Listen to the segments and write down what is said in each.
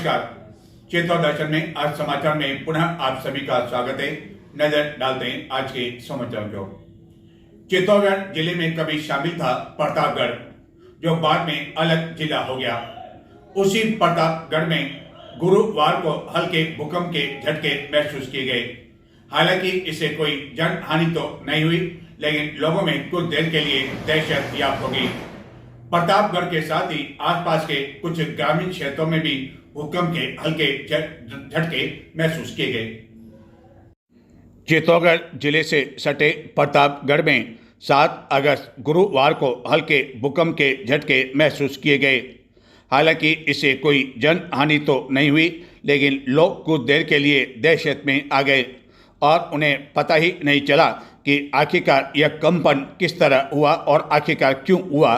नमस्कार। चेतौर दर्शन में आज समाचार में पुनः आप सभी का स्वागत है। नजर डालते हैं आज के समाचार को। चित्तौड़गढ़ जिले में कभी शामिल था प्रतापगढ़, जो बाद में अलग जिला हो गया। उसी प्रतापगढ़ में गुरुवार को हल्के भूकंप के झटके महसूस किए गए। हालांकि इससे कोई जन हानि तो नहीं हुई, लेकिन लोगों में कुछ देर के लिए दहशत व्याप्त हो गई। प्रतापगढ़ के साथ ही आसपास के कुछ ग्रामीण क्षेत्रों में भी भूकंप के हल्के झटके महसूस किए गए। चित्तौड़गढ़ जिले से सटे प्रतापगढ़ में 7 अगस्त गुरुवार को हल्के भूकंप के झटके महसूस किए गए। हालांकि इससे कोई जन हानि तो नहीं हुई, लेकिन लोग कुछ देर के लिए दहशत में आ गए और उन्हें पता ही नहीं चला कि आखिरकार यह कंपन किस तरह हुआ और आखिरकार क्यों हुआ।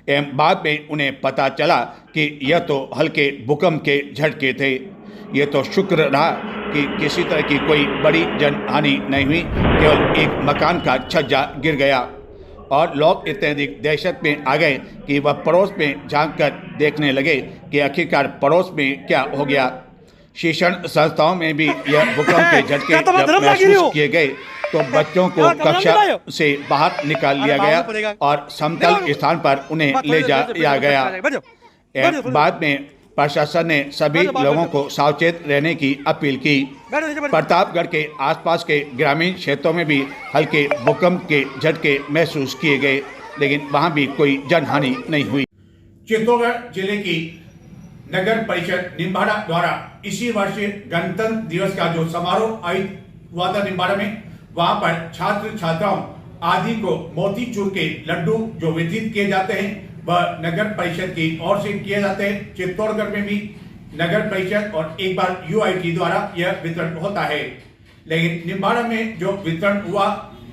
एवं बाद में उन्हें पता चला कि यह तो हल्के भूकंप के झटके थे। ये तो शुक्र रहा कि किसी तरह की कोई बड़ी जनहानि नहीं हुई, केवल एक मकान का छज्जा गिर गया और लोग इतने अधिक दहशत में आ गए कि वह पड़ोस में झांक कर देखने लगे कि आखिरकार पड़ोस में क्या हो गया। शिक्षण संस्थाओं में भी यह भूकंप के झटके जब महसूस किए गए तो बच्चों को कक्षा से बाहर निकाल लिया गया और समतल स्थान पर उन्हें ले जाया गया। बाद में प्रशासन ने सभी लोगों को सावचेत रहने की अपील की। प्रतापगढ़ के आसपास के ग्रामीण क्षेत्रों में भी हल्के भूकंप के झटके महसूस किए गए, लेकिन वहां भी कोई जनहानि नहीं हुई। चित्तौड़गढ़ जिले की नगर परिषद निम्बाड़ा द्वारा इसी वर्ष गणतंत्र दिवस का जो समारोह आयोजित हुआ था निम्बाड़ा में, वहां पर छात्र छात्राओं आदि को मोतीचूर के लड्डू जो वितरित किए जाते हैं वह नगर परिषद की ओर से किए जाते हैं। चित्तौड़गढ़ में भी नगर परिषद और एक बार यूआईटी द्वारा यह वितरण होता है, लेकिन निम्बाड़ा में जो वितरण हुआ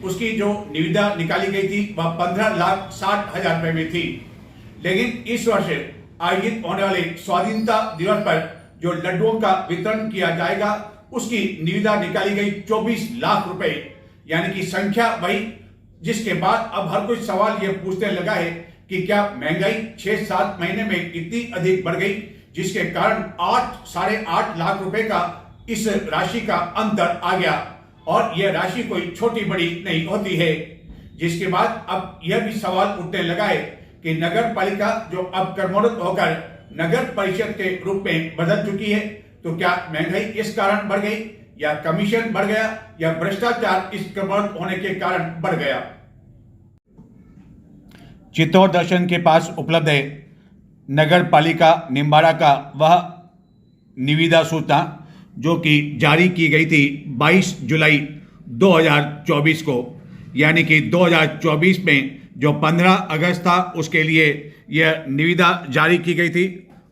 उसकी जो निविदा निकाली गई थी वह 15,60,000 रुपए में थी। लेकिन इस वर्ष आयोजित होने वाले स्वाधीनता दिवस पर जो लड्डुओं का वितरण किया जाएगा उसकी निविदा निकाली गई 24 लाख रुपए, यानी कि संख्या वही। जिसके बाद अब हर कोई सवाल यह पूछने लगा है कि क्या महंगाई 6-7 महीने में इतनी अधिक बढ़ गई, जिसके कारण 8-8.5 लाख रुपए का इस राशि का अंतर आ गया और यह राशि कोई छोटी बड़ी नहीं होती है। जिसके बाद अब यह भी सवाल उठने लगा है कि नगर पालिका जो अब कर्मोन्नत होकर नगर परिषद के रूप में बदल चुकी है, तो क्या महंगाई इस कारण बढ़ गई या कमीशन बढ़ गया या भ्रष्टाचार इस कर्मोन्नत होने के कारण बढ़ गया। चित्तौड़ दर्शन के पास उपलब्ध है नगर पालिका निम्बाड़ा का वह निविदा सूचना जो कि जारी की गई थी 22 जुलाई 2024 को, यानी कि 2024 में जो 15 अगस्त था उसके लिए यह निविदा जारी की गई थी।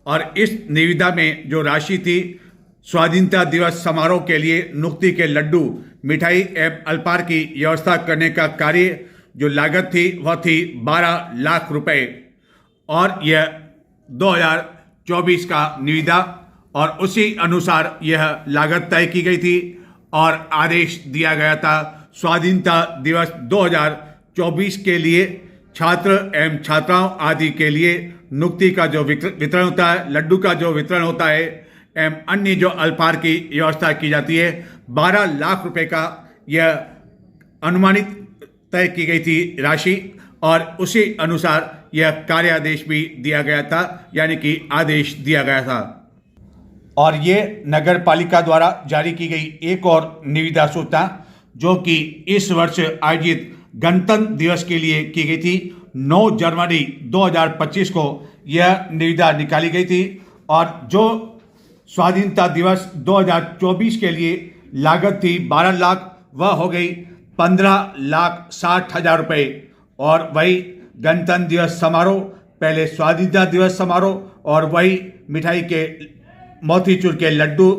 और इस निविदा में जो राशि थी स्वाधीनता दिवस समारोह के लिए नुक्ति के लड्डू, मिठाई एवं अल्पाहार की व्यवस्था करने का कार्य जो लागत थी वह थी 12 लाख रुपए और यह 2024 का निविदा और उसी अनुसार यह लागत तय की गई थी और आदेश दिया गया था। स्वाधीनता दिवस 2024 के लिए छात्र एवं छात्राओं आदि के लिए नुक्ति का जो वितरण होता है, लड्डू का जो वितरण होता है एवं अन्य जो अल्पाहार की व्यवस्था की जाती है, 12 लाख रुपए का यह अनुमानित तय की गई थी राशि और उसी अनुसार यह कार्यादेश भी दिया गया था, यानी कि आदेश दिया गया था। और ये नगर पालिका द्वारा जारी की गई एक और निविदा सूचना जो कि इस वर्ष आयोजित गणतंत्र दिवस के लिए की गई थी। 9 जनवरी 2025 को यह निविदा निकाली गई थी और जो स्वाधीनता दिवस 2024 के लिए लागत थी 12 लाख, वह हो गई 15,60,000 रुपए। और वही गणतंत्र दिवस समारोह, पहले स्वाधीनता दिवस समारोह और वही मिठाई के मोतीचूर के लड्डू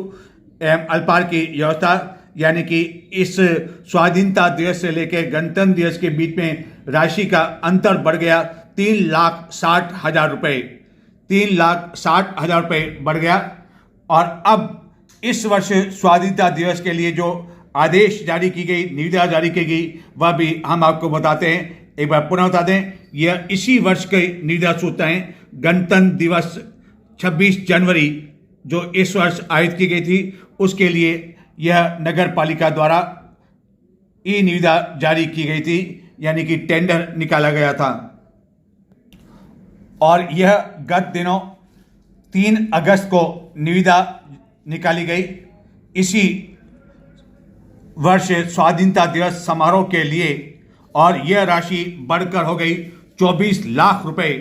एवं अल्पाहार की व्यवस्था, यानी कि इस स्वाधीनता दिवस से लेकर गणतंत्र दिवस के बीच में राशि का अंतर बढ़ गया 3,60,000 रुपए। 3,60,000 रुपए बढ़ गया। और अब इस वर्ष स्वाधीनता दिवस के लिए जो आदेश जारी की गई, निविदा जारी की गई, वह भी हम आपको बताते हैं। एक बार पुनः बता दें, यह इसी वर्ष की निविदा सूचना है। गणतंत्र दिवस 26 जनवरी जो इस वर्ष आयोजित की गई थी उसके लिए यह नगर पालिका द्वारा ई निविदा जारी की गई थी, यानी कि टेंडर निकाला गया था। और यह गत दिनों 3 अगस्त को निविदा निकाली गई इसी वर्ष स्वाधीनता दिवस समारोह के लिए, और यह राशि बढ़कर हो गई 24 लाख रुपए,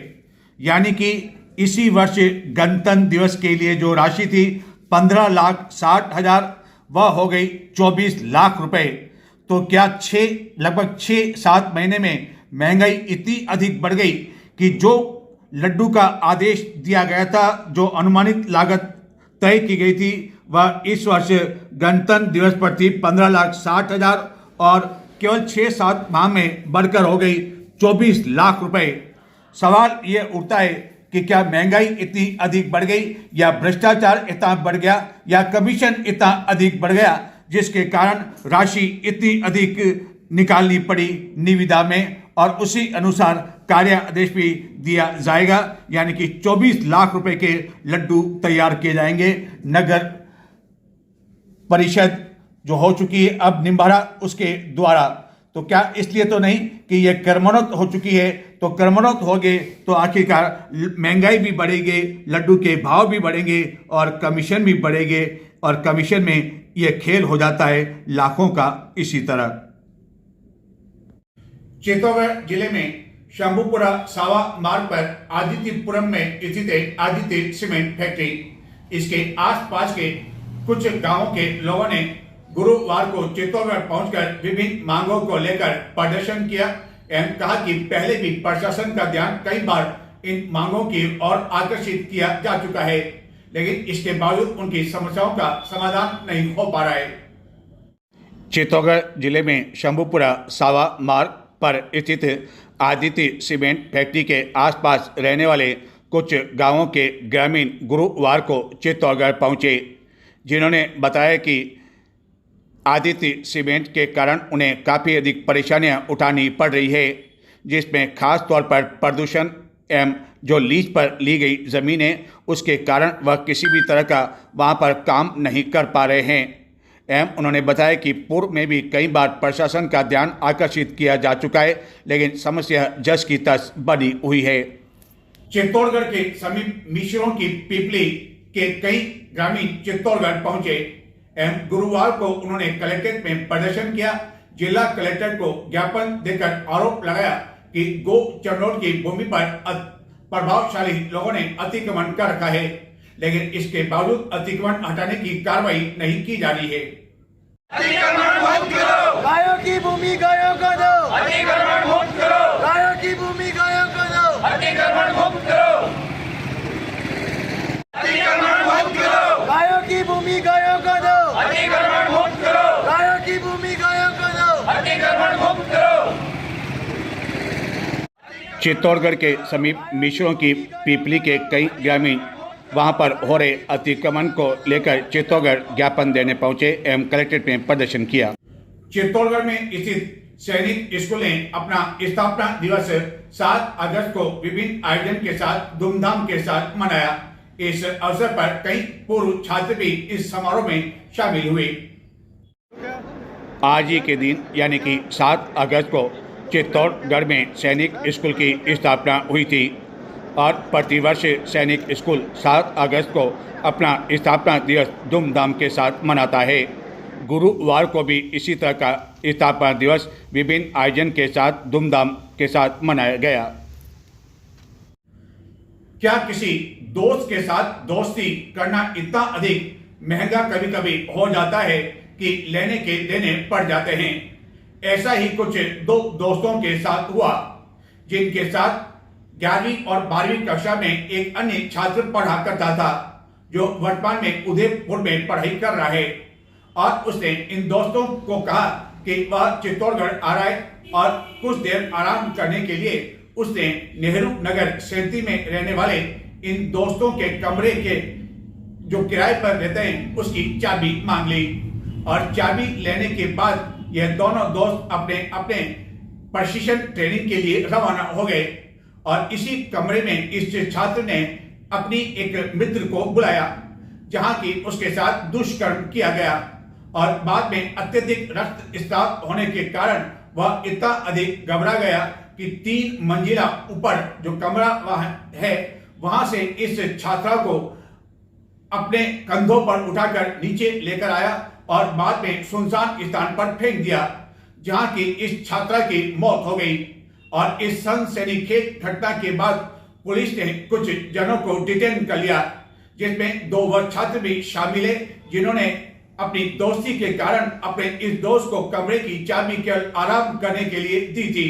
यानी कि इसी वर्ष गणतंत्र दिवस के लिए जो राशि थी 15,60,000 वह हो गई 24 लाख रुपए। तो क्या लगभग 6-7 महीने में महंगाई इतनी अधिक बढ़ गई कि जो लड्डू का आदेश दिया गया था, जो अनुमानित लागत तय की गई थी, वह इस वर्ष गणतंत्र दिवस पर थी 15,60,000 और केवल 6-7 माह में बढ़कर हो गई 24 लाख रुपए। सवाल ये उठता है कि क्या महंगाई इतनी अधिक बढ़ गई, या भ्रष्टाचार इतना बढ़ गया, या कमीशन इतना अधिक बढ़ गया, जिसके कारण राशि इतनी अधिक निकालनी पड़ी निविदा में, और उसी अनुसार कार्य आदेश भी दिया जाएगा, यानी कि 24 लाख रुपए के लड्डू तैयार किए जाएंगे। नगर परिषद जो हो चुकी है अब निम्बाड़ा उसके द्वारा, तो क्या इसलिए तो नहीं कि यह कर्मोन्नत हो चुकी है, तो कर्मोन्नत हो गए तो आखिरकार महंगाई भी बढ़ेगी, लड्डू के भाव भी बढ़ेंगे और कमीशन भी बढ़ेंगे, और कमीशन में यह खेल हो जाता है लाखों का। इसी तरह चित्तौड़गढ़ जिले में शंभूपुरा सावा मार्ग पर आदित्यपुरम में स्थित आदित्य सीमेंट फैक्ट्री, इसके आसपास के कुछ गांवों के लोगों ने गुरुवार को चित्तौड़गढ़ पहुंचकर विभिन्न मांगों को लेकर प्रदर्शन किया एवं कहा कि पहले भी प्रशासन का ध्यान कई बार इन मांगों की ओर आकर्षित किया जा चुका है, लेकिन इसके बावजूद उनकी समस्याओं का समाधान नहीं हो पा रहा है। चित्तौड़गढ़ जिले में शंभूपुरा सावा मार्ग पर स्थित आदित्य सीमेंट फैक्ट्री के आसपास रहने वाले कुछ गांवों के ग्रामीण गुरुवार को चित्तौड़गढ़ पहुंचे, जिन्होंने बताया कि आदित्य सीमेंट के कारण उन्हें काफ़ी अधिक परेशानियां उठानी पड़ रही है, जिसमें खास तौर पर प्रदूषण एवं जो लीज पर ली गई ज़मीन है उसके कारण वह किसी भी तरह का वहां पर काम नहीं कर पा रहे हैं। एवं उन्होंने बताया कि पूर्व में भी कई बार प्रशासन का ध्यान आकर्षित किया जा चुका है, लेकिन समस्या जस की तस बनी हुई है। चित्तौड़गढ़ के समीप मिश्रों की पीपली के कई ग्रामीण चित्तौड़गढ़ पहुंचे एवं गुरुवार को उन्होंने कलेक्ट्रेट में प्रदर्शन किया। जिला कलेक्टर को ज्ञापन देकर आरोप लगाया कि गो चरनोट की भूमि पर प्रभावशाली लोगों ने अतिक्रमण कर रखा है, लेकिन इसके बावजूद अतिक्रमण हटाने की कार्रवाई नहीं की जा रही है। अतिक्रमण मुक्त करो, गायों की भूमि गायों को दो, अतिक्रमण मुक्त करो, गायों की भूमि गायों को दो, अतिक्रमण मुक्त करो, अतिक्रमण मुक्त करो, गायों की भूमि गायों को दो, अतिक्रमण मुक्त करो, गायों की भूमि गायों को दो, अतिक्रमण मुक्त करो। चित्तौड़गढ़ के समीप मिश्रों की पीपली के कई ग्रामीण वहां पर हो रहे अतिक्रमण को लेकर चित्तौड़गढ़ ज्ञापन देने पहुंचे एवं कलेक्ट्रेट में प्रदर्शन किया। चित्तौड़गढ़ में स्थित सैनिक स्कूल ने अपना स्थापना दिवस 7 अगस्त को विभिन्न आयोजन के साथ धूमधाम के साथ मनाया। इस अवसर पर कई पूर्व छात्र भी इस समारोह में शामिल हुए। आज ही के दिन यानी कि 7 अगस्त को चित्तौड़गढ़ में सैनिक स्कूल की स्थापना हुई थी और प्रतिवर्ष सैनिक स्कूल 7 अगस्त को अपना स्थापना दिवस धूमधाम के साथ मनाता है। गुरुवार को भी इसी तरह का स्थापना दिवस विभिन्न आयोजन के साथ धूमधाम के साथ मनाया गया। क्या किसी दोस्त के साथ दोस्ती करना इतना अधिक महंगा कभी कभी हो जाता है कि लेने के देने पड़ जाते हैं। ऐसा ही कुछ 2 दोस्तों के साथ हुआ, जिनके साथ 11वीं और 12वीं कक्षा में एक अन्य छात्र पढ़ा करता था, जो वर्तमान में उदयपुर में पढ़ाई कर रहा है। और उसने इन दोस्तों को कहा कि वह चित्तौड़गढ़ आ रहा है और कुछ देर आराम करने के लिए उसने नेहरू नगर सैंती में रहने वाले इन दोस्तों के कमरे के जो किराए पर रहते हैं उसकी चाबी मांग ली। और चाबी लेने के बाद यह दोनों दोस्त अपने अपने प्रशिक्षण ट्रेनिंग के लिए रवाना हो गए। और इसी कमरे में इस छात्र ने अपनी एक मित्र को बुलाया, जहां की उसके साथ दुष्कर्म किया गया और बाद में अत्यधिक रक्तस्राव होने के कारण वह इतना अधिक घबरा गया कि 3 मंजिला ऊपर जो कमरा है वहां से इस छात्रा को अपने कंधों पर उठाकर नीचे लेकर आया और बाद में सुनसान स्थान पर फेंक दिया, जहां की इस छात्रा की मौत हो गई। और इस सनसनीखेज घटना के बाद पुलिस ने कुछ जनों को डिटेन कर लिया, जिसमें 2 वह छात्र भी शामिल है जिन्होंने अपनी दोस्ती के कारण अपने इस दोस्त को कमरे की चाबी केवल आराम करने के लिए दी थी।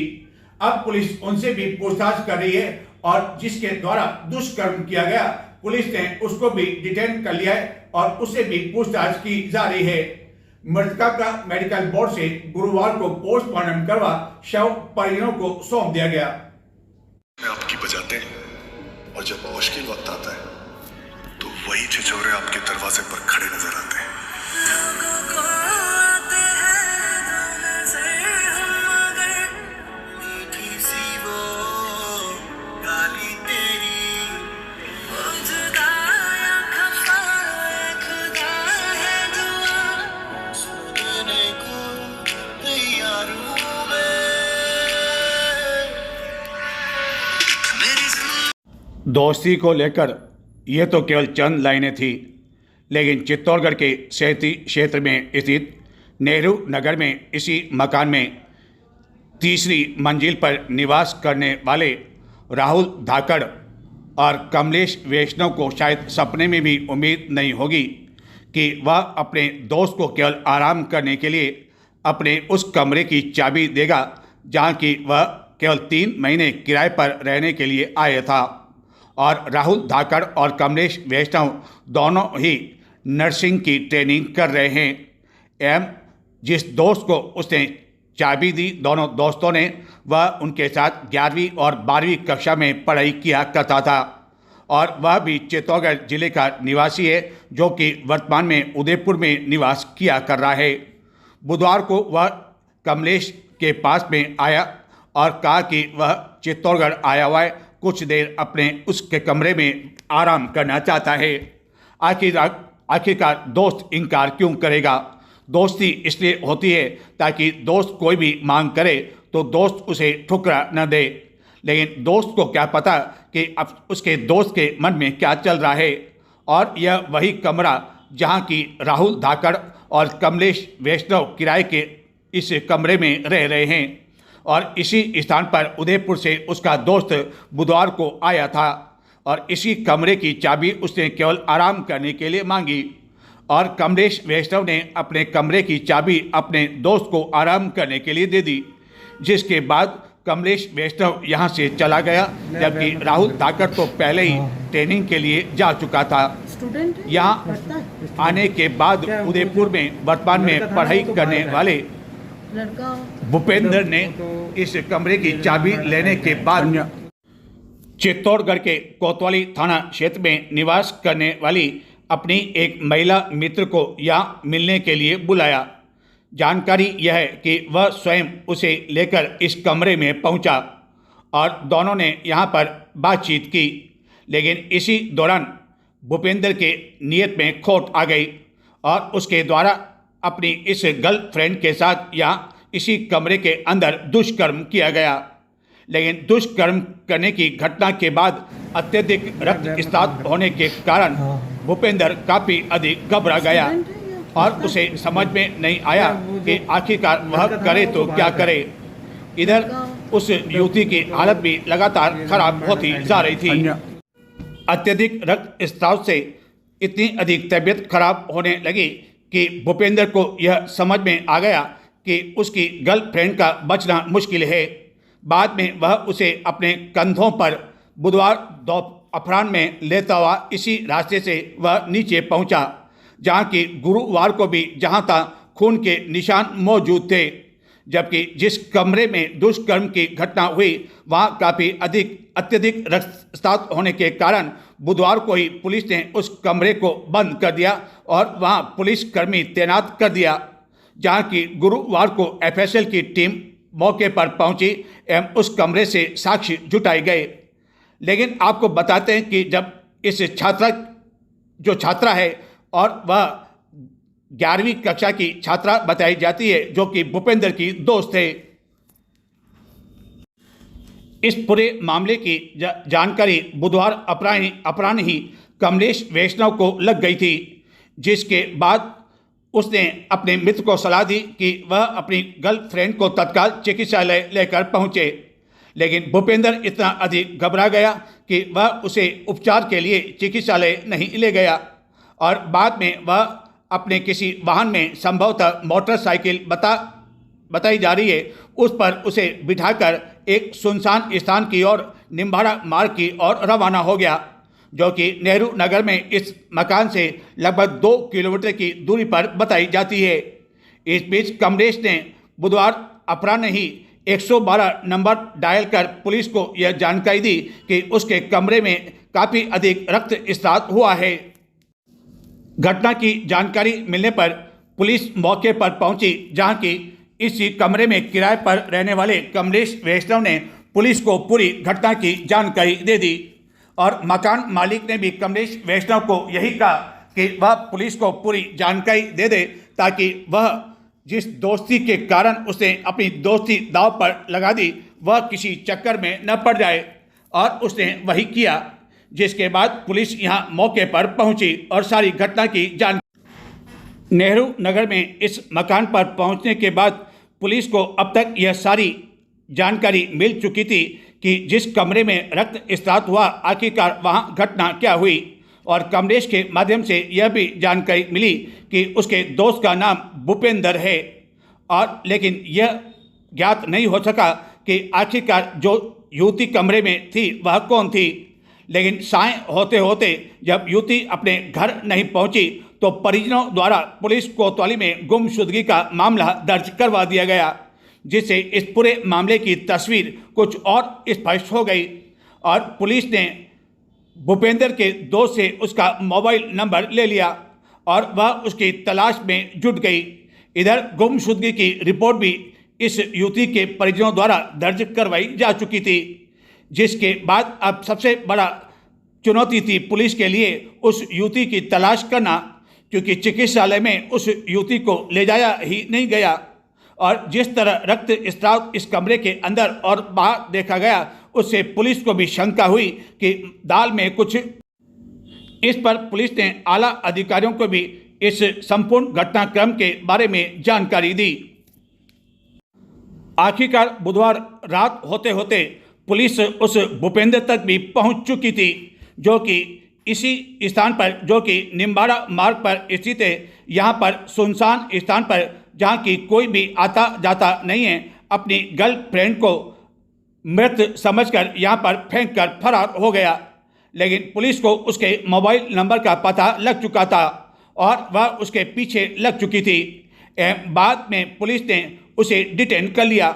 अब पुलिस उनसे भी पूछताछ कर रही है और जिसके द्वारा दुष्कर्म किया गया पुलिस ने उसको भी डिटेन कर लिया है और उससे भी पूछताछ की जा रही है। मृतका का मेडिकल बोर्ड से गुरुवार को पोस्टमार्टम करवा शव परिजनों को सौंप दिया गया। आपकी बजाते हैं और जब मुश्किल वक्त आता है तो वही छिछोरे आपके दरवाजे पर खड़े नजर आते हैं। दोस्ती को लेकर यह तो केवल चंद लाइनें थी, लेकिन चित्तौड़गढ़ के शहरी क्षेत्र में स्थित नेहरू नगर में इसी मकान में तीसरी मंजिल पर निवास करने वाले राहुल धाकड़ और कमलेश वैष्णव को शायद सपने में भी उम्मीद नहीं होगी कि वह अपने दोस्त को केवल आराम करने के लिए अपने उस कमरे की चाबी देगा जहाँ की वह केवल 3 महीने किराए पर रहने के लिए आया था। और राहुल धाकड़ और कमलेश वैष्णव दोनों ही नर्सिंग की ट्रेनिंग कर रहे हैं एवं जिस दोस्त को उसने चाबी दी, दोनों दोस्तों ने वह उनके साथ 11वीं और 12वीं कक्षा में पढ़ाई किया करता था और वह भी चित्तौड़गढ़ जिले का निवासी है, जो कि वर्तमान में उदयपुर में निवास किया कर रहा है। बुधवार को वह कमलेश के पास में आया और कहा कि वह चित्तौड़गढ़ आया हुआ है, कुछ देर अपने उसके कमरे में आराम करना चाहता है। आखिरकार दोस्त इनकार क्यों करेगा? दोस्ती इसलिए होती है ताकि दोस्त कोई भी मांग करे तो दोस्त उसे ठुकरा न दे, लेकिन दोस्त को क्या पता कि अब उसके दोस्त के मन में क्या चल रहा है। और यह वही कमरा जहां की राहुल धाकड़ और कमलेश वैष्णव किराए के इस कमरे में रह रहे हैं और इसी स्थान पर उदयपुर से उसका दोस्त बुधवार को आया था और इसी कमरे की चाबी उसने केवल आराम करने के लिए मांगी और कमलेश वैष्णव ने अपने कमरे की चाबी अपने दोस्त को आराम करने के लिए दे दी, जिसके बाद कमलेश वैष्णव यहां से चला गया, जबकि राहुल धाकड़ तो पहले ही ट्रेनिंग के लिए जा चुका था। यहां आने के बाद उदयपुर में वर्तमान में पढ़ाई करने वाले भूपेंद्र ने इस कमरे की चाबी लेने के बाद चित्तौड़गढ़ के कोतवाली थाना क्षेत्र में निवास करने वाली अपनी एक महिला मित्र को यहाँ मिलने के लिए बुलाया। जानकारी यह है कि वह स्वयं उसे लेकर इस कमरे में पहुंचा और दोनों ने यहाँ पर बातचीत की, लेकिन इसी दौरान भूपेंद्र के नियत में खोट आ गई और उसके द्वारा अपनी इस गर्लफ्रेंड के साथ यहाँ इसी कमरे के अंदर दुष्कर्म किया गया। लेकिन दुष्कर्म करने की घटना के बाद अत्यधिक रक्तस्राव होने के कारण भूपेंद्र काफ़ी अधिक घबरा गया और उसे समझ में नहीं आया कि आखिरकार वह करे तो क्या करे। इधर उस युवती की हालत भी लगातार खराब होती जा रही थी। अत्यधिक रक्तस्राव से इतनी अधिक तबीयत खराब होने लगी कि भूपेंद्र को यह समझ में आ गया कि उसकी गर्लफ्रेंड का बचना मुश्किल है। बाद में वह उसे अपने कंधों पर बुधवार अपराह्न में लेता हुआ इसी रास्ते से वह नीचे पहुंचा, जहां की गुरुवार को भी जहां था खून के निशान मौजूद थे, जबकि जिस कमरे में दुष्कर्म की घटना हुई वहां काफ़ी अत्यधिक रक्तस्राव होने के कारण बुधवार को ही पुलिस ने उस कमरे को बंद कर दिया और वहां पुलिसकर्मी तैनात कर दिया, जहां की गुरुवार को एफएसएल की टीम मौके पर पहुंची एवं उस कमरे से साक्ष्य जुटाए गए। लेकिन आपको बताते हैं कि जब इस छात्रा है और वह 11वीं कक्षा की छात्रा बताई जाती है जो कि भूपेंद्र की दोस्त थे। इस पूरे मामले की जानकारी बुधवार अपराह्न ही कमलेश वैष्णव को लग गई थी, जिसके बाद उसने अपने मित्र को सलाह दी कि वह अपनी गर्लफ्रेंड को तत्काल चिकित्सालय लेकर पहुंचे। लेकिन भूपेंद्र इतना अधिक घबरा गया कि वह उसे उपचार के लिए चिकित्सालय नहीं ले गया और बाद में वह अपने किसी वाहन में, संभवतः मोटरसाइकिल बताई जा रही है, उस पर उसे बिठाकर एक सुनसान स्थान की ओर, निम्बाड़ा मार्ग की ओर रवाना हो गया, जो कि नेहरू नगर में इस मकान से लगभग 2 किलोमीटर की दूरी पर बताई जाती है। इस बीच कमलेश ने बुधवार अपराह्न ही 112 नंबर डायल कर पुलिस को यह जानकारी दी कि उसके कमरे में काफ़ी अधिक रक्तस्राव हुआ है। घटना की जानकारी मिलने पर पुलिस मौके पर पहुंची, जहां की इसी कमरे में किराए पर रहने वाले कमलेश वैष्णव ने पुलिस को पूरी घटना की जानकारी दे दी और मकान मालिक ने भी कमलेश वैष्णव को यही कहा कि वह पुलिस को पूरी जानकारी दे दे ताकि वह जिस दोस्ती के कारण उसने अपनी दोस्ती दांव पर लगा दी वह किसी चक्कर में न पड़ जाए, और उसने वही किया। जिसके बाद पुलिस यहां मौके पर पहुंची और सारी घटना की जानकारी। नेहरू नगर में इस मकान पर पहुंचने के बाद पुलिस को अब तक यह सारी जानकारी मिल चुकी थी कि जिस कमरे में रक्तस्राव हुआ आखिरकार वहां घटना क्या हुई, और कमलेश के माध्यम से यह भी जानकारी मिली कि उसके दोस्त का नाम भूपेंद्र है, और लेकिन यह ज्ञात नहीं हो सका कि आखिरकार जो युवती कमरे में थी वह कौन थी। लेकिन साय होते होते जब युवती अपने घर नहीं पहुंची तो परिजनों द्वारा पुलिस कोतवाली में गुमशुदगी का मामला दर्ज करवा दिया गया, जिससे इस पूरे मामले की तस्वीर कुछ और स्पष्ट हो गई और पुलिस ने भूपेंद्र के दोस्त से उसका मोबाइल नंबर ले लिया और वह उसकी तलाश में जुट गई। इधर गुमशुदगी की रिपोर्ट भी इस युवती के परिजनों द्वारा दर्ज करवाई जा चुकी थी, जिसके बाद अब सबसे बड़ा चुनौती थी पुलिस के लिए उस युवती की तलाश करना, क्योंकि चिकित्सालय में उस युवती को ले जाया ही नहीं गया और जिस तरह रक्तस्राव इस कमरे के अंदर और बाहर देखा गया उससे पुलिस को भी शंका हुई कि दाल में कुछ। इस पर पुलिस ने आला अधिकारियों को भी इस संपूर्ण घटनाक्रम के बारे में जानकारी दी। आखिरकार बुधवार रात होते होते पुलिस उस भूपेंद्र तक भी पहुंच चुकी थी, जो कि इसी स्थान पर, जो कि निम्बाड़ा मार्ग पर स्थित है। यहाँ पर सुनसान स्थान पर, जहाँ की कोई भी आता जाता नहीं है, अपनी गर्लफ्रेंड को मृत समझकर यहाँ पर फेंक कर फरार हो गया। लेकिन पुलिस को उसके मोबाइल नंबर का पता लग चुका था और वह उसके पीछे लग चुकी थी। बाद में पुलिस ने उसे डिटेन कर लिया,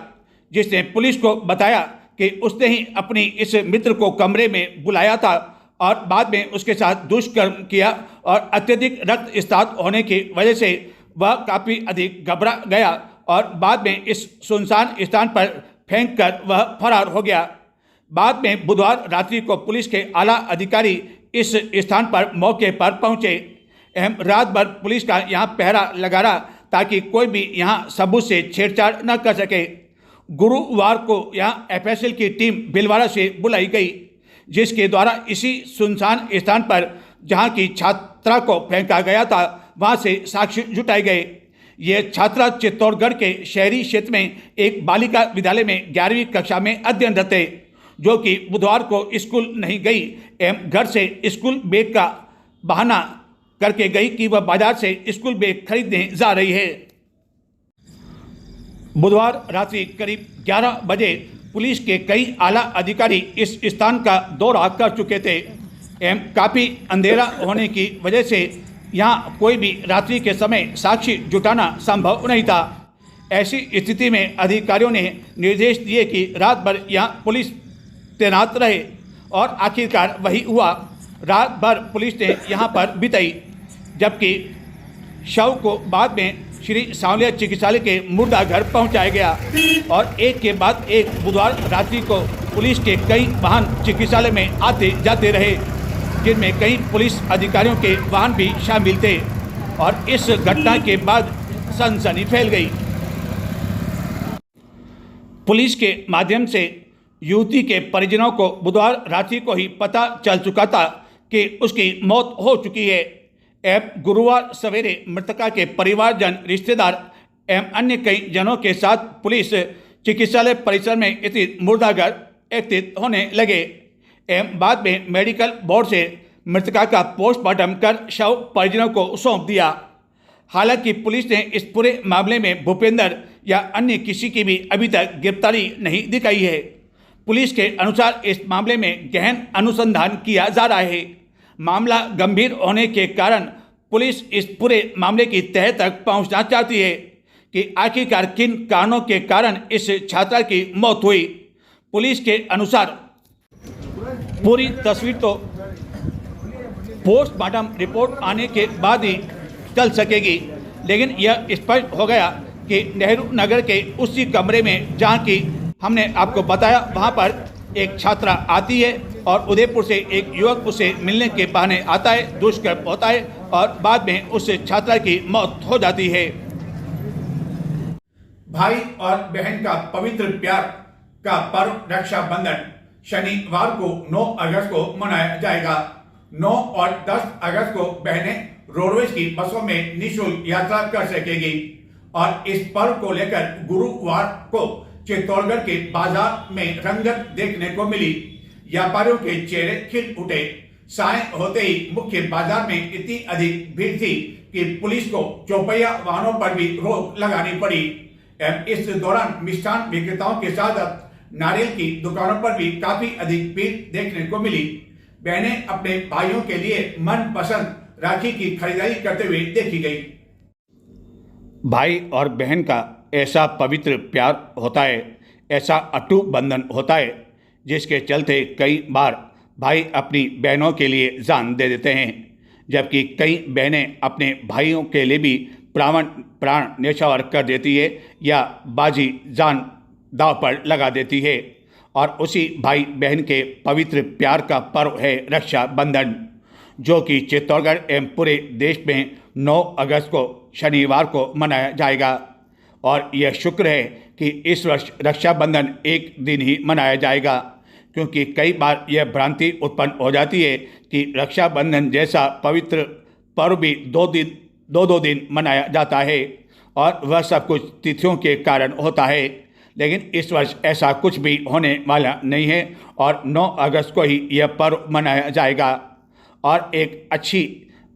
जिसने पुलिस को बताया कि उसने ही अपनी इस मित्र को कमरे में बुलाया था और बाद में उसके साथ दुष्कर्म किया और अत्यधिक रक्तस्राव होने की वजह से वह काफ़ी अधिक घबरा गया और बाद में इस सुनसान स्थान पर फेंक कर वह फरार हो गया। बाद में बुधवार रात्रि को पुलिस के आला अधिकारी इस स्थान पर मौके पर पहुंचे। रात भर पुलिस का यहाँ पहरा लगा रहा ताकि कोई भी यहाँ सबूत से छेड़छाड़ न कर सके। गुरुवार को यहाँ एफएसएल की टीम भीलवाड़ा से बुलाई गई, जिसके द्वारा इसी सुनसान स्थान पर जहाँ की छात्रा को फेंका गया था वहाँ से साक्ष्य जुटाए गए। ये छात्रा चित्तौड़गढ़ के शहरी क्षेत्र में एक बालिका विद्यालय में 11वीं कक्षा में अध्ययनरत है, जो कि बुधवार को स्कूल नहीं गई एवं घर से स्कूल बैग का बहाना करके गई कि वह बाजार से स्कूल बैग खरीदने जा रही है। बुधवार रात्रि करीब 11 बजे पुलिस के कई आला अधिकारी इस स्थान का दौरा कर चुके थे एवं काफ़ी अंधेरा होने की वजह से यहाँ कोई भी रात्रि के समय साक्षी जुटाना संभव नहीं था। ऐसी स्थिति में अधिकारियों ने निर्देश दिए कि रात भर यहाँ पुलिस तैनात रहे और आखिरकार वही हुआ। रात भर पुलिस ने यहाँ पर बिताई, जबकि शव को बाद में श्री सांवलिया चिकित्सालय के मुर्दा घर पहुँचाया गया और एक के बाद एक बुधवार रात्रि को पुलिस के कई वाहन चिकित्सालय में आते जाते रहे। जिनमें कई पुलिस अधिकारियों के वाहन भी शामिल थे और इस घटना के बाद सनसनी फैल गई। पुलिस के माध्यम से युवती के परिजनों को बुधवार रात्रि को ही पता चल चुका था कि उसकी मौत हो चुकी है एवं गुरुवार सवेरे मृतका के परिवारजन, रिश्तेदार एवं अन्य कई जनों के साथ पुलिस चिकित्सालय परिसर में स्थित मुर्दाघर एकत्रित होने लगे एवं बाद में मेडिकल बोर्ड से मृतका का पोस्टमार्टम कर शव परिजनों को सौंप दिया। हालांकि पुलिस ने इस पूरे मामले में भूपेंद्र या अन्य किसी की भी अभी तक गिरफ्तारी नहीं दिखाई है। पुलिस के अनुसार इस मामले में गहन अनुसंधान किया जा रहा है। मामला गंभीर होने के कारण पुलिस इस पूरे मामले की तह तक पहुंचना चाहती है कि आखिरकार किन कारणों के कारण इस छात्रा की मौत हुई। पुलिस के अनुसार पूरी तस्वीर तो पोस्टमार्टम रिपोर्ट आने के बाद ही चल सकेगी, लेकिन यह स्पष्ट हो गया कि नेहरू नगर के उसी कमरे में जहां की हमने आपको बताया, वहां पर एक छात्रा आती है और उदयपुर से एक युवक उसे मिलने के बहाने आता है, दुष्कर्म होता है और बाद में उस छात्रा की मौत हो जाती है। भाई और बहन का पवित्र प्यार का पर्व रक्षाबंधन शनिवार को 9 अगस्त को मनाया जाएगा। 9 और 10 अगस्त को बहनें रोडवेज की बसों में निःशुल्क यात्रा कर सकेगी और इस पर्व को लेकर गुरुवार को चित्तौड़गढ़ के बाजार में रंगत देखने को मिली। व्यापारियों के चेहरे खिल उठे। साय होते ही मुख्य बाजार में इतनी अधिक भीड़ थी कि पुलिस को चौपहिया वाहनों पर भी रोक लगानी पड़ी। इस दौरान मिष्ठान विक्रेताओं के साथ नारियल की दुकानों पर भी काफी अधिक भीड़ देखने को मिली। बहनें अपने भाइयों के लिए मनपसंद राखी की खरीदारी करते हुए देखी गई। भाई और बहन का ऐसा पवित्र प्यार होता है, ऐसा अटूट बंधन होता है, जिसके चलते कई बार भाई अपनी बहनों के लिए जान दे देते हैं, जबकि कई बहनें अपने भाइयों के लिए भी प्राण न्यौछावर कर देती है या बाजी जान दांव पर लगा देती है। और उसी भाई बहन के पवित्र प्यार का पर्व है रक्षाबंधन, जो कि चित्तौड़गढ़ एवं पूरे देश में 9 अगस्त को शनिवार को मनाया जाएगा। और यह शुक्र है कि इस वर्ष रक्षाबंधन एक दिन ही मनाया जाएगा, क्योंकि कई बार यह भ्रांति उत्पन्न हो जाती है कि रक्षाबंधन जैसा पवित्र पर्व भी दो दिन मनाया जाता है और वह सब कुछ तिथियों के कारण होता है। लेकिन इस वर्ष ऐसा कुछ भी होने वाला नहीं है और 9 अगस्त को ही यह पर्व मनाया जाएगा। और एक अच्छी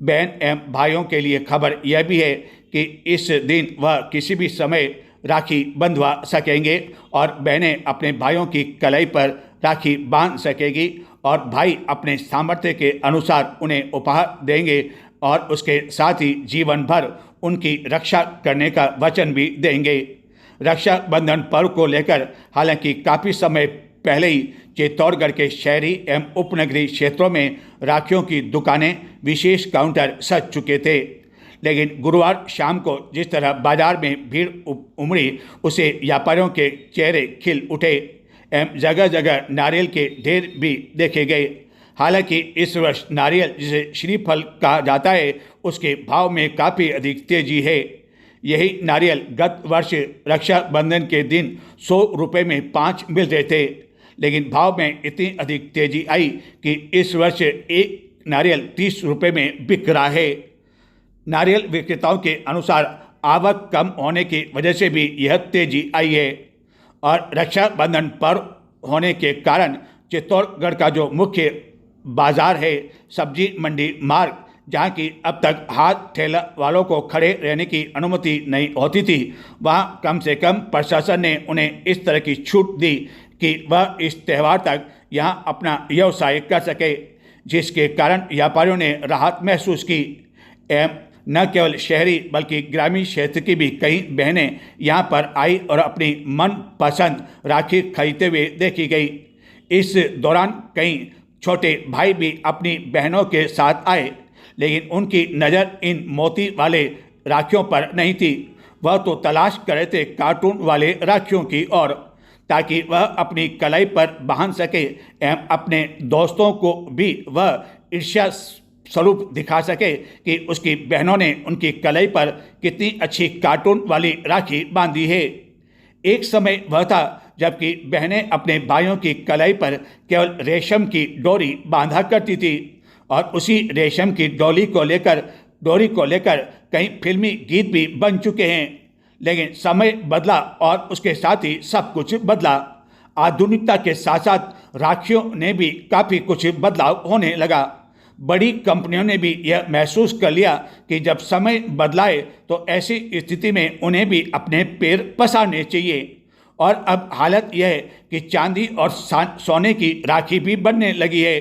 बहन एवं भाइयों के लिए खबर यह भी है कि इस दिन वह किसी भी समय राखी बंधवा सकेंगे और बहनें अपने भाइयों की कलाई पर राखी बांध सकेगी और भाई अपने सामर्थ्य के अनुसार उन्हें उपहार देंगे और उसके साथ ही जीवन भर उनकी रक्षा करने का वचन भी देंगे। रक्षाबंधन पर्व को लेकर हालांकि काफ़ी समय पहले ही चित्तौड़गढ़ के शहरी एवं उपनगरीय क्षेत्रों में राखियों की दुकानें, विशेष काउंटर सज चुके थे, लेकिन गुरुवार शाम को जिस तरह बाजार में भीड़ उमड़ी, उसे व्यापारियों के चेहरे खिल उठे एवं जगह जगह नारियल के ढेर भी देखे गए। हालांकि इस वर्ष नारियल, जिसे श्रीफल कहा जाता है, उसके भाव में काफ़ी अधिक तेजी है। यही नारियल गत वर्ष रक्षाबंधन के दिन 100 रुपये में 5 मिल रहे थे, लेकिन भाव में इतनी अधिक तेजी आई कि इस वर्ष एक नारियल 30 रुपये में बिक रहा है। नारियल विक्रेताओं के अनुसार आवक कम होने की वजह से भी यह तेजी आई है और रक्षाबंधन पर्व होने के कारण चित्तौड़गढ़ का जो मुख्य बाजार है, सब्जी मंडी मार्ग, जहाँ की अब तक हाथ ठेला वालों को खड़े रहने की अनुमति नहीं होती थी, वहाँ कम से कम प्रशासन ने उन्हें इस तरह की छूट दी कि वह इस त्यौहार तक यहाँ अपना व्यवसाय कर सके, जिसके कारण व्यापारियों ने राहत महसूस की। एवं न केवल शहरी बल्कि ग्रामीण क्षेत्र की भी कई बहनें यहाँ पर आई और अपनी मनपसंद राखी खरीदते हुए देखी गई। इस दौरान कई छोटे भाई भी अपनी बहनों के साथ आए, लेकिन उनकी नज़र इन मोती वाले राखियों पर नहीं थी। वह तो तलाश कर रहे थे कार्टून वाले राखियों की ओर, ताकि वह अपनी कलाई पर बांध सके एवं अपने दोस्तों को भी वह ईर्ष्या स्वरूप दिखा सके कि उसकी बहनों ने उनकी कलाई पर कितनी अच्छी कार्टून वाली राखी बांधी है। एक समय वह था जबकि बहनें अपने भाइयों की कलाई पर केवल रेशम की डोरी बांधा करती थी और उसी रेशम की डोरी को लेकर कई फिल्मी गीत भी बन चुके हैं। लेकिन समय बदला और उसके साथ ही सब कुछ बदला। आधुनिकता के साथ साथ राखियों ने भी काफ़ी कुछ बदलाव होने लगा। बड़ी कंपनियों ने भी यह महसूस कर लिया कि जब समय बदलाए तो ऐसी स्थिति में उन्हें भी अपने पैर पसारने चाहिए। और अब हालत यह है कि चांदी और सोने की राखी भी बनने लगी है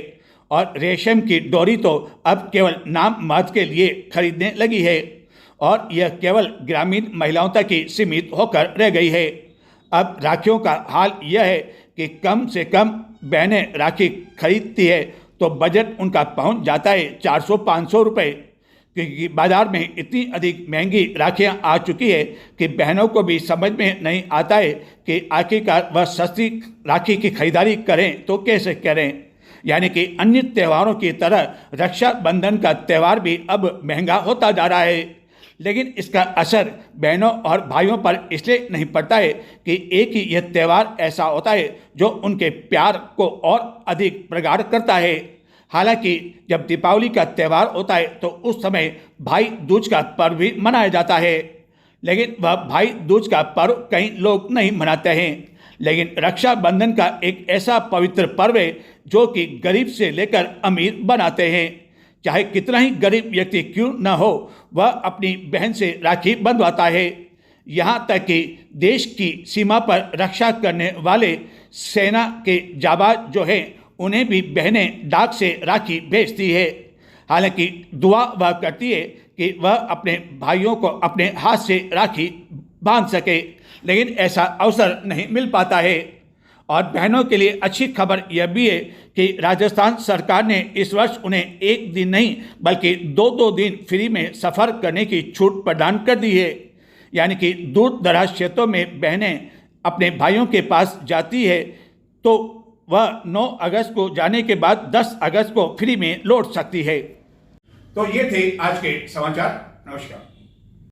और रेशम की डोरी तो अब केवल नाम मात्र के लिए खरीदने लगी है और यह केवल ग्रामीण महिलाओं तक ही सीमित होकर रह गई है। अब राखियों का हाल यह है कि कम से कम बहनें राखी खरीदती है तो बजट उनका पहुंच जाता है 400-500 रुपये, क्योंकि बाज़ार में इतनी अधिक महंगी राखियां आ चुकी है कि बहनों को भी समझ में नहीं आता है कि आखिरकार वह सस्ती राखी की खरीदारी करें तो कैसे करें। यानी कि अन्य त्योहारों की तरह रक्षाबंधन का त्यौहार भी अब महंगा होता जा रहा है, लेकिन इसका असर बहनों और भाइयों पर इसलिए नहीं पड़ता है कि एक ही यह त्यौहार ऐसा होता है जो उनके प्यार को और अधिक प्रगाढ़ करता है। हालांकि जब दीपावली का त्यौहार होता है तो उस समय भाई दूज का पर्व भी मनाया जाता है, लेकिन वह भाई दूज का पर्व कई लोग नहीं मनाते हैं। लेकिन रक्षाबंधन का एक ऐसा पवित्र पर्व है जो कि गरीब से लेकर अमीर बनाते हैं। चाहे कितना ही गरीब व्यक्ति क्यों न हो, वह अपनी बहन से राखी बंधवाता है। यहाँ तक कि देश की सीमा पर रक्षा करने वाले सेना के जाबाज जो हैं उन्हें भी बहनें डाक से राखी भेजती है। हालांकि दुआ वह करती है कि वह अपने भाइयों को अपने हाथ से राखी बांध सके, लेकिन ऐसा अवसर नहीं मिल पाता है। और बहनों के लिए अच्छी खबर यह भी है कि राजस्थान सरकार ने इस वर्ष उन्हें एक दिन नहीं बल्कि 2-2 दिन फ्री में सफ़र करने की छूट प्रदान कर दी है। यानी कि दूर दराज क्षेत्रों में बहनें अपने भाइयों के पास जाती है तो वह 9 अगस्त को जाने के बाद 10 अगस्त को फ्री में लौट सकती है। तो ये थे आज के समाचार। नमस्कार।